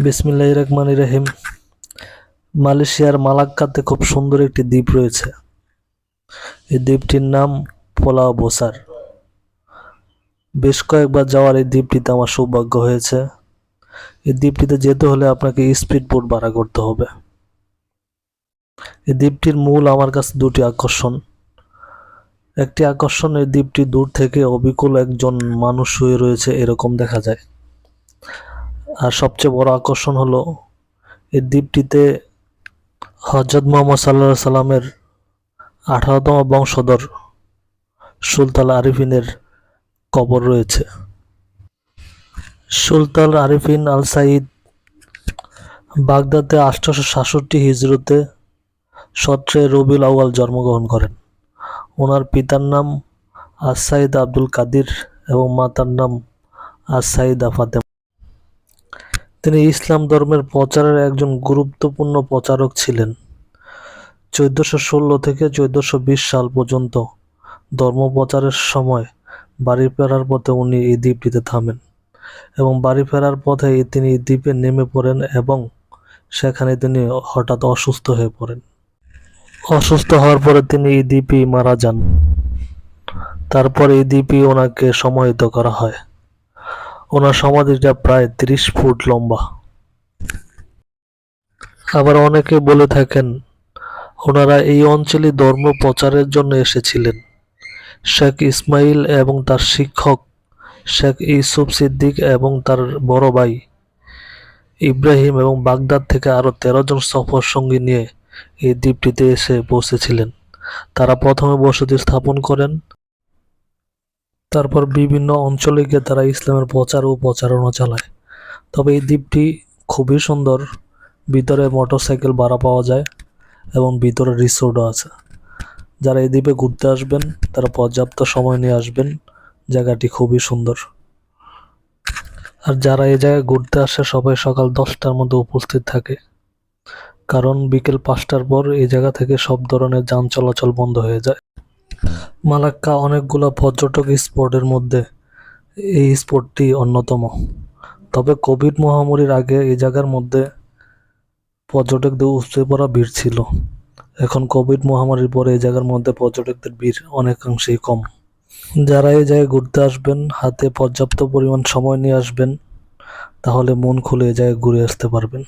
বিসমিল্লাহির রহমানির রহিম। মালয়েশিয়ার মালাক্কাতে খুব সুন্দর একটি দ্বীপ রয়েছে। এই দ্বীপটির নাম পোলাও বোসার। বেশ কয়েকবার যাওয়ার এই দ্বীপটিতে আমার সৌভাগ্য হয়েছে। এই দ্বীপটিতে যেতে হলে আপনাকে স্পিড বোট ভাড়া করতে হবে। এই দ্বীপটির মূল আমার কাছে দুটি আকর্ষণ। একটি আকর্ষণ, এই দ্বীপটি দূর থেকে অবিকল একজন মানুষ শুয়ে রয়েছে এরকম দেখা যায়। আর সবচেয়ে বড় আকর্ষণ হলো এই দ্বীপটিতে হযরত মুহাম্মদ সাল্লাল্লাহু আলাইহি সাল্লামের 18তম বংশধর সুলতান আরিফিনের কবর রয়েছে। সুলতান আরিফিন আল সাইদ বাগদাদে 867 হিজরতে 17 রবিউল আউয়াল জন্মগ্রহণ করেন। ওনার পিতার নাম আস-সাইদ আব্দুল কাদির এবং মাতার নাম আস-সাইদা ফাতেমা। তিনি ইসলাম ধর্মের প্রচারের একজন গুরুত্বপূর্ণ প্রচারক ছিলেন। 1416 থেকে 1420 সাল পর্যন্ত ধর্ম প্রচারের সময় বাড়ি ফেরার পথে উনি এই দ্বীপটিতে থামেন এবং বাড়ি ফেরার পথে তিনি এই দ্বীপে নেমে পড়েন এবং সেখানে তিনি হঠাৎ অসুস্থ হয়ে পড়েন। অসুস্থ হওয়ার পরে তিনি এই দ্বীপেই মারা যান। তারপর এই দ্বীপেই ওনাকে সমাহিত করা হয়। ওনার সমাধিটা প্রায় 30 ফুট লম্বা। আবার অনেকে বলে থাকেন ওনারা এই অঞ্চলে ধর্ম প্রচারের জন্য এসেছিলেন। শেখ ইসমাইল এবং তার শিক্ষক শেখ ইউসুফ সিদ্দিক এবং তার বড় ভাই ইব্রাহিম এবং বাগদাদ থেকে আরও 13 জন সফর সঙ্গী নিয়ে এই দ্বীপটিতে এসে পৌঁছেছিলেন। তারা প্রথমে বসতি স্থাপন করেন, তারপর বিভিন্ন অঞ্চলে গিয়ে তারা ইসলামের প্রচার ও প্রচারণা চালায়। তবে এই দ্বীপটি খুবই সুন্দর। ভিতরে মোটরসাইকেল ভাড়া পাওয়া যায় এবং ভিতরে রিসোর্টও আছে। যারা এই দ্বীপে ঘুরতে আসবেন তারা পর্যাপ্ত সময় নিয়ে আসবেন। জায়গাটি খুবই সুন্দর। আর যারা এই জায়গায় ঘুরতে আসে সবাই সকাল 10টার মধ্যে উপস্থিত থাকে, কারণ বিকেল 5টার পর এই জায়গা থেকে সব ধরনের যান চলাচল বন্ধ হয়ে যায়। মালাক্কা অনেকগুলো পর্যটক স্পটের মধ্যে এই স্পটটি অন্যতম। তবে কোভিড মহামারীর আগে এই জায়গার মধ্যে পর্যটকদের উপচে পড়া ভিড় ছিল। এখন কোভিড মহামারীর পরে এই জায়গার মধ্যে পর্যটকদের ভিড় অনেকাংশেই কম। যারা এই জায়গায় ঘুরতে আসবেন হাতে পর্যাপ্ত পরিমাণ সময় নিয়ে আসবেন, তাহলে মন খুলে এই জায়গায় ঘুরে আসতে পারবেন।